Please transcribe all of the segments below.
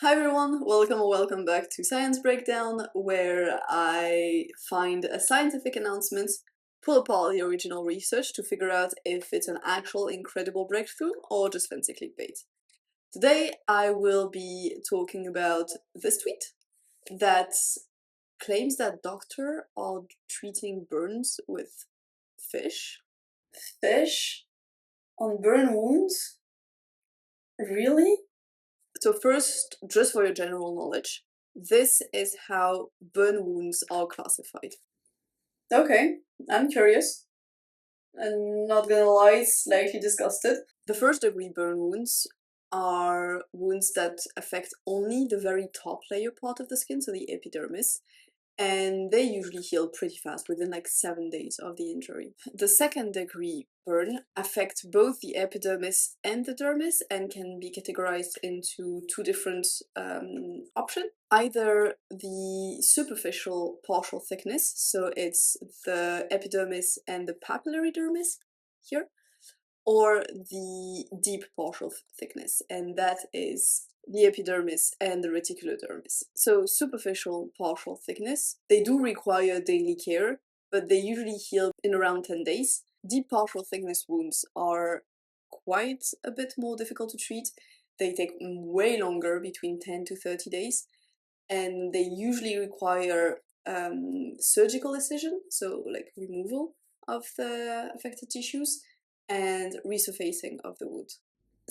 Hi everyone, welcome or welcome back to Science Breakdown, where I find a scientific announcement, pull apart the original research to figure out if it's an actual incredible breakthrough or just fancy clickbait. Today I will be talking about this tweet that claims that doctors are treating burns with fish. Fish on burn wounds? Really? So first, just for your general knowledge, this is how burn wounds are classified. Okay, I'm curious. I'm not gonna lie, slightly disgusted. The first degree burn wounds are wounds that affect only the very top layer part of the skin, so the epidermis, and they usually heal pretty fast within like 7 days of the injury. The second degree burn affects both the epidermis and the dermis and can be categorized into two different options. Either the superficial partial thickness, so it's the epidermis and the papillary dermis here, or the deep partial thickness, and that is the epidermis and the reticulodermis. So superficial partial thickness, they do require daily care, but they usually heal in around 10 days. Deep partial thickness wounds are quite a bit more difficult to treat. They take way longer, between 10 to 30 days, and they usually require surgical incision, so like removal of the affected tissues, and resurfacing of the wound.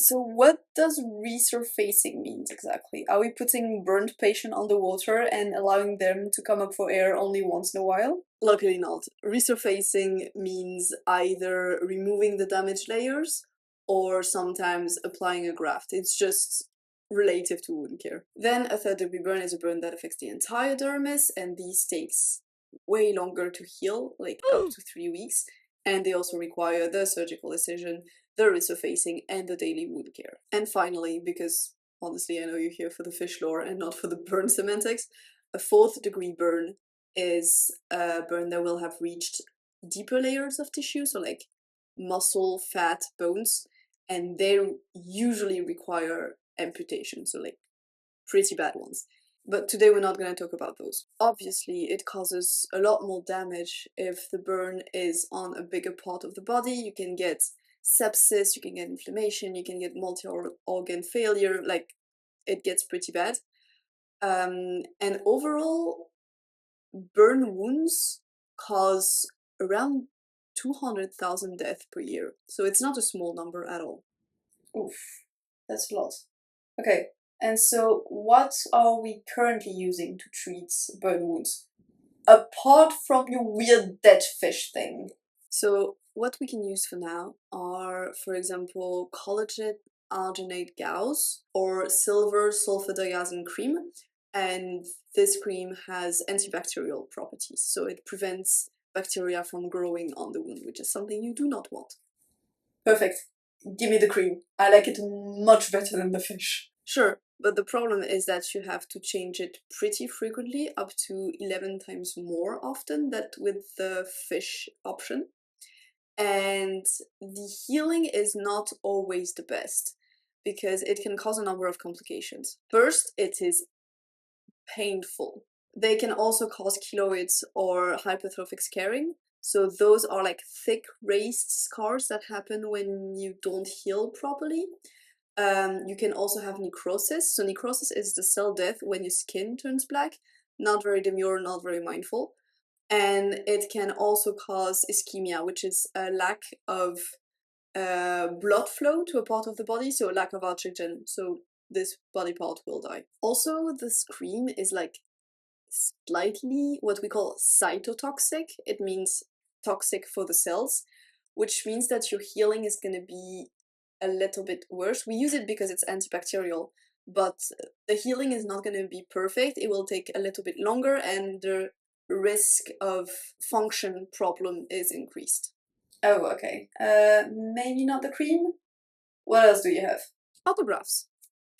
So what does resurfacing mean exactly? Are we putting burnt patient underwater and allowing them to come up for air only once in a while? Luckily not. Resurfacing means either removing the damaged layers or sometimes applying a graft. It's just relative to wound care. Then a third degree burn is a burn that affects the entire dermis, and these takes way longer to heal, like up to 3 weeks, and they also require the surgical incision, the resurfacing, and the daily wound care. And finally, because honestly I know you're here for the fish lore and not for the burn semantics, a fourth degree burn is a burn that will have reached deeper layers of tissue, so like muscle, fat, bones, and they usually require amputation, so like pretty bad ones. But today we're not going to talk about those. Obviously, it causes a lot more damage if the burn is on a bigger part of the body. You can get sepsis, you can get inflammation, you can get multi-organ failure, like it gets pretty bad. And overall, burn wounds cause around 200,000 deaths per year. So it's not a small number at all. Oof, that's a lot. Okay, and so what are we currently using to treat burn wounds? Apart from your weird dead fish thing. So what we can use for now are, for example, collagen arginate gauze or silver sulfadiazine cream. And this cream has antibacterial properties, so it prevents bacteria from growing on the wound, which is something you do not want. Perfect. Give me the cream. I like it much better than the fish. Sure, but the problem is that you have to change it pretty frequently, up to 11 times more often than with the fish option. And the healing is not always the best because it can cause a number of complications. First, it is painful. They can also cause keloids or hypertrophic scarring. So those are like thick raised scars that happen when you don't heal properly. You can also have necrosis. So necrosis is the cell death when your skin turns black. Not very demure, not very mindful. And it can also cause ischemia, which is a lack of blood flow to a part of the body, so a lack of oxygen, so this body part will die. Also, this cream is like slightly what we call cytotoxic. It means toxic for the cells, which means that your healing is going to be a little bit worse. We use it because it's antibacterial, but the healing is not going to be perfect. It will take a little bit longer, and the risk of function problem is increased. Oh, okay. Maybe not the cream? What else do you have? Autografts.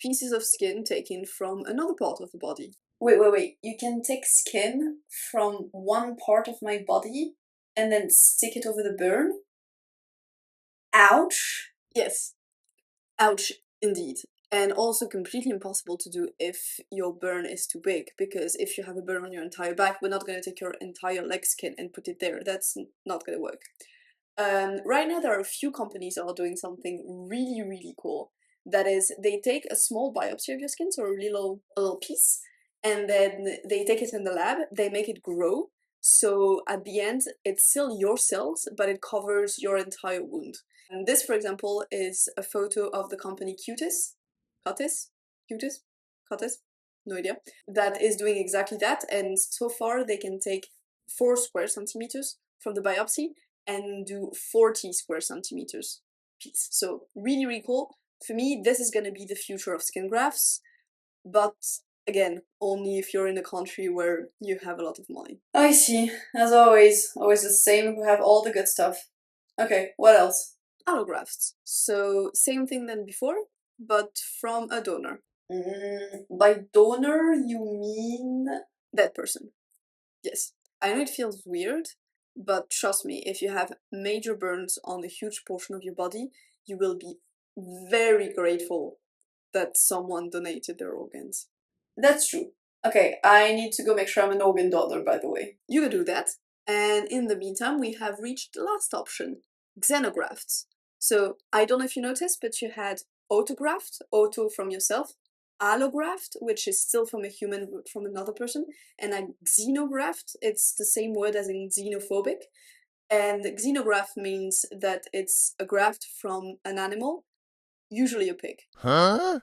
Pieces of skin taken from another part of the body. Wait. You can take skin from one part of my body and then stick it over the burn? Ouch! Yes. Ouch, indeed. And also completely impossible to do if your burn is too big, because if you have a burn on your entire back, we're not going to take your entire leg skin and put it there. That's not going to work. Right now, there are a few companies that are doing something really, really cool. That is, they take a small biopsy of your skin, so a little piece, and then they take it in the lab, they make it grow. So at the end, it's still your cells, but it covers your entire wound. And this, for example, is a photo of the company Cutis, Cutis, no idea, that is doing exactly that. And so far, they can take 4 square centimeters from the biopsy and do 40 square centimeters piece. So really, really cool. For me, this is going to be the future of skin grafts, but again, only if you're in a country where you have a lot of money. I see. As always the same. We have all the good stuff. Okay, what else? Allografts. So same thing than before, but from a donor. By donor, you mean That person. Yes. I know it feels weird, but trust me, if you have major burns on a huge portion of your body, you will be very grateful that someone donated their organs. That's true. Okay, I need to go make sure I'm an organ donor, by the way. You can do that. And in the meantime, we have reached the last option, xenografts. So I don't know if you noticed, but you had autograft, auto from yourself, allograft, which is still from a human, but from another person, and a xenograft, it's the same word as in xenophobic. And xenograft means that it's a graft from an animal, usually a pig. Huh?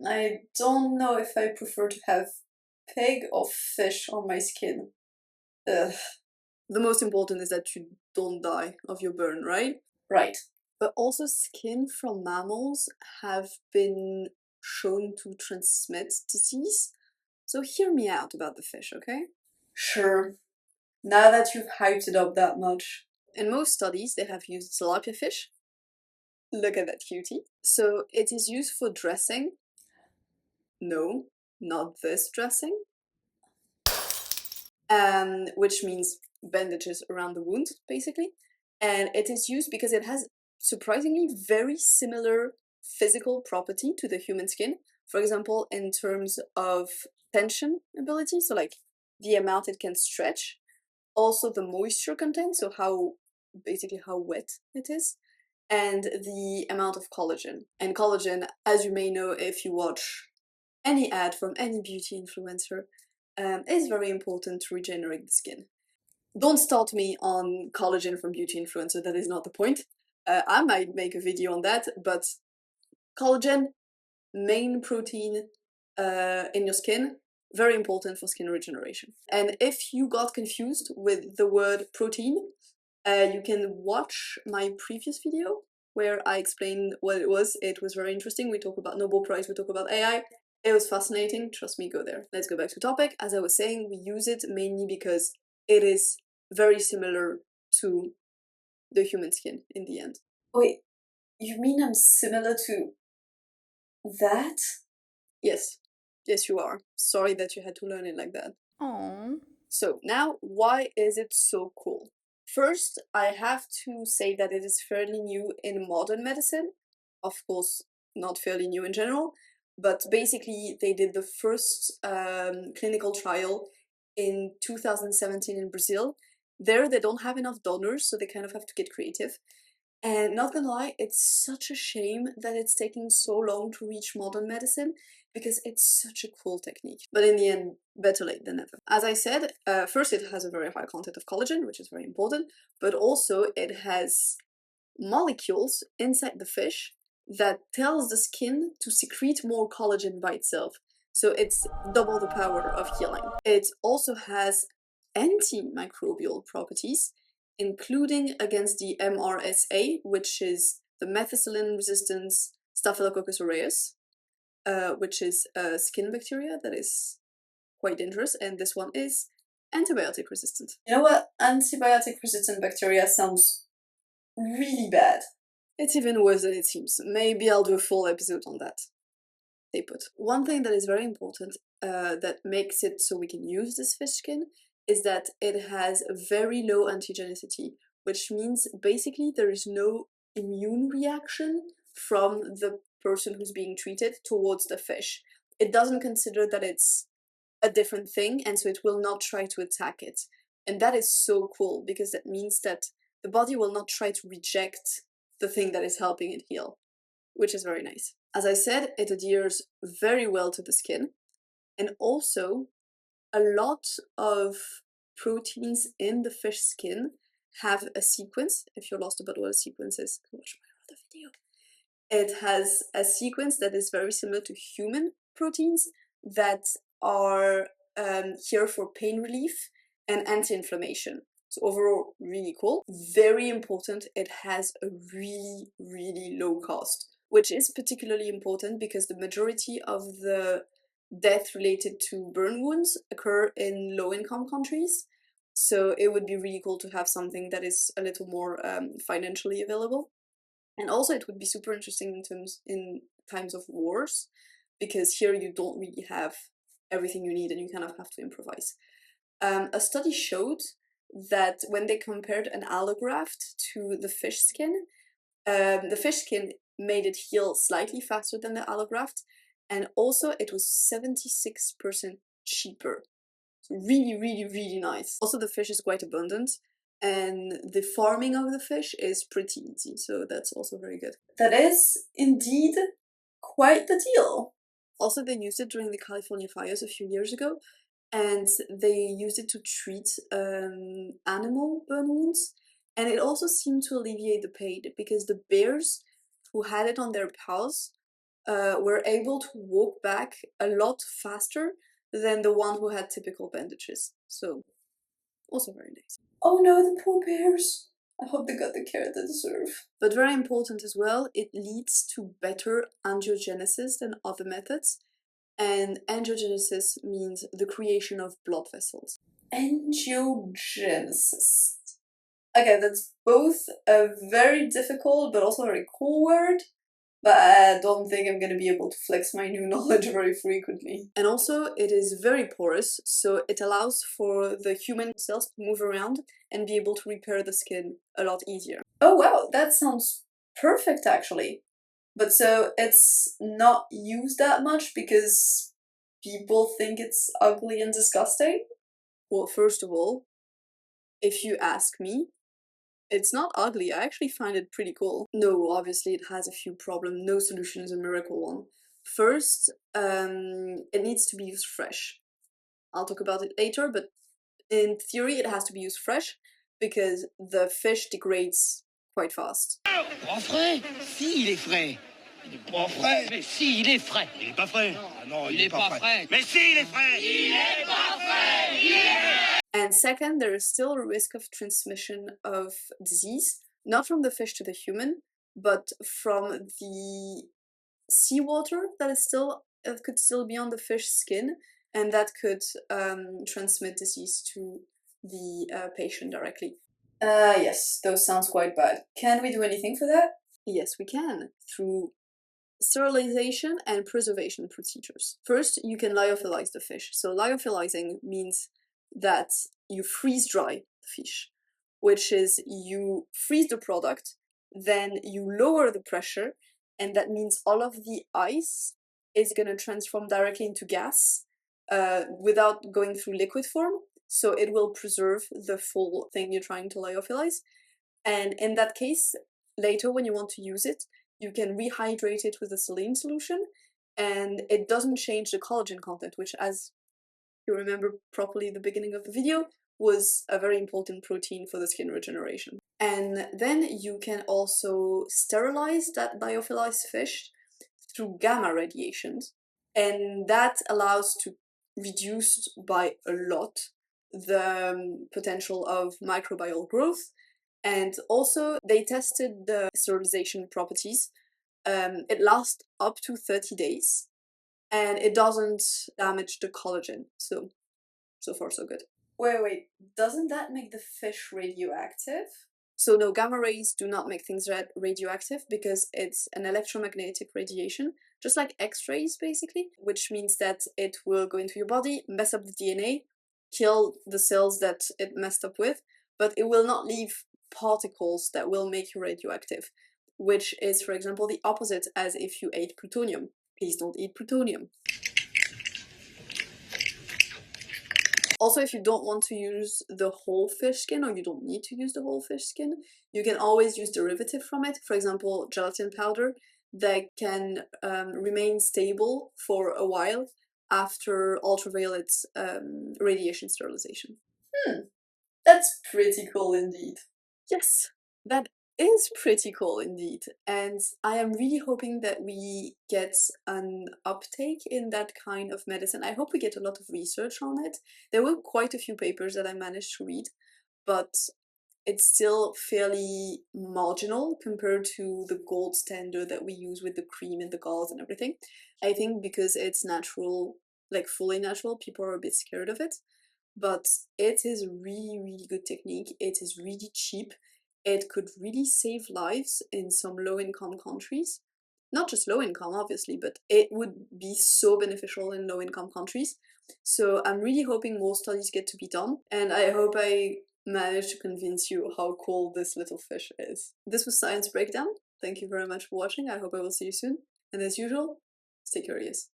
I don't know if I prefer to have pig or fish on my skin. Ugh. The most important is that you don't die of your burn, right? Right. But also skin from mammals have been shown to transmit disease. So hear me out about the fish, okay? Sure. Now that you've hyped it up that much. In most studies, they have used tilapia fish. Look at that cutie. So it is used for dressing. No, not this dressing. Which means bandages around the wound, basically. And it is used because it has surprisingly very similar physical property to the human skin. For example, in terms of tension ability, so like the amount it can stretch, also the moisture content, so how basically how wet it is, and the amount of collagen. And collagen, as you may know if you watch any ad from any beauty influencer, is very important to regenerate the skin. Don't start me on collagen from beauty influencer, that is not the point. I might make a video on that, but collagen, main protein in your skin, very important for skin regeneration. And if you got confused with the word protein, you can watch my previous video where I explained what it was. It was very interesting. We talk about Nobel Prize, we talk about AI. It was fascinating. Trust me, go there. Let's go back to topic. As I was saying, we use it mainly because it is very similar to the human skin in the end. Wait, you mean I'm similar to that? Yes. Yes, you are. Sorry that you had to learn it like that. Aww. So now, why is it so cool? First, I have to say that it is fairly new in modern medicine. Of course, not fairly new in general, but basically they did the first clinical trial in 2017 in Brazil. There, they don't have enough donors, so they kind of have to get creative. And not gonna lie, it's such a shame that it's taking so long to reach modern medicine because it's such a cool technique. But in the end, better late than never. As I said, first it has a very high content of collagen, which is very important, but also it has molecules inside the fish that tells the skin to secrete more collagen by itself. So it's double the power of healing. It also has antimicrobial properties, including against the MRSA, which is the methicillin-resistant Staphylococcus aureus, which is a skin bacteria that is quite dangerous, and this one is antibiotic resistant. You know what? Antibiotic resistant bacteria sounds really bad. It's even worse than it seems. Maybe I'll do a full episode on that. They put. One thing that is very important that makes it so we can use this fish skin is that it has a very low antigenicity, which means basically there is no immune reaction from the person who's being treated towards the fish. It doesn't consider that it's a different thing, and so it will not try to attack it. And that is so cool, because that means that the body will not try to reject the thing that is helping it heal, which is very nice. As I said, it adheres very well to the skin, and also a lot of proteins in the fish skin have a sequence. If you're lost about what a sequence is, watch my other video. It has a sequence that is very similar to human proteins that are here for pain relief and anti-inflammation. So overall, really cool. Very important, it has a really, really low cost, which is particularly important because the majority of the death related to burn wounds occur in low-income countries. So it would be really cool to have something that is a little more financially available. And also it would be super interesting in times of wars, because here you don't really have everything you need and you kind of have to improvise. A study showed that when they compared an allograft to the fish skin made it heal slightly faster than the allograft, and also it was 76% cheaper. So really, really, really nice. Also, the fish is quite abundant, and the farming of the fish is pretty easy, so that's also very good. That is indeed quite the deal. Also, they used it during the California fires a few years ago, and they used it to treat animal burn wounds, and it also seemed to alleviate the pain, because the bears who had it on their paws were able to walk back a lot faster than the one who had typical bandages. So, also very nice. Oh no, the poor bears. I hope they got the care they deserve. But very important as well, it leads to better angiogenesis than other methods. And angiogenesis means the creation of blood vessels. Angiogenesis. Okay, that's both a very difficult but also very cool word, but I don't think I'm gonna be able to flex my new knowledge very frequently. And also, it is very porous, so it allows for the human cells to move around and be able to repair the skin a lot easier. Oh wow, that sounds perfect actually. But so it's not used that much because people think it's ugly and disgusting? Well, first of all, if you ask me, it's not ugly. I actually find it pretty cool. No, obviously it has a few problems. No solution is a miracle one. First, it needs to be used fresh. I'll talk about it later, but in theory it has to be used fresh because the fish degrades quite fast. Pas frais? Si, il est frais. Il est pas frais. Mais si, il est frais. Il est pas frais. Ah non, il est pas frais. Mais si, il est frais. Il est pas frais. Il est... And second, there is still a risk of transmission of disease, not from the fish to the human, but from the seawater that is still could still be on the fish skin, and that could transmit disease to the patient directly. Yes, those sounds quite bad. Can we do anything for that? Yes, we can, through sterilization and preservation procedures. First, you can lyophilize the fish. So lyophilizing means that you freeze dry the fish, which is you freeze the product, then you lower the pressure, and that means all of the ice is going to transform directly into gas without going through liquid form. So it will preserve the full thing you're trying to lyophilize. And in that case, later when you want to use it, you can rehydrate it with a saline solution, and it doesn't change the collagen content, which, as you remember properly at the beginning of the video, was a very important protein for the skin regeneration. And then you can also sterilize that lyophilized fish through gamma radiations, and that allows to reduce by a lot the potential of microbial growth. And also they tested the sterilization properties. It lasts up to 30 days and it doesn't damage the collagen. So far so good. Wait, doesn't that make the fish radioactive? So no, gamma rays do not make things radioactive because it's an electromagnetic radiation, just like X-rays basically, which means that it will go into your body, mess up the DNA, kill the cells that it messed up with, but it will not leave particles that will make you radioactive. which is, for example, the opposite as if you ate plutonium. Please don't eat plutonium. Also, if you don't want to use the whole fish skin, or you don't need to use the whole fish skin, you can always use derivative from it. For example, gelatin powder that can remain stable for a while after ultraviolet radiation sterilization. That's pretty cool indeed. Yes, that is pretty cool indeed. And I am really hoping that we get an uptake in that kind of medicine. I hope we get a lot of research on it. There were quite a few papers that I managed to read, but it's still fairly marginal compared to the gold standard that we use with the cream and the gauze and everything. I think because it's natural, like fully natural, people are a bit scared of it. But it is a really, really good technique. It is really cheap. It could really save lives in some low-income countries. Not just low-income, obviously, but it would be so beneficial in low-income countries. So I'm really hoping more studies get to be done, and I hope I managed to convince you how cool this little fish is. This was Science Breakdown. Thank you very much for watching. I hope I will see you soon. And as usual, stay curious.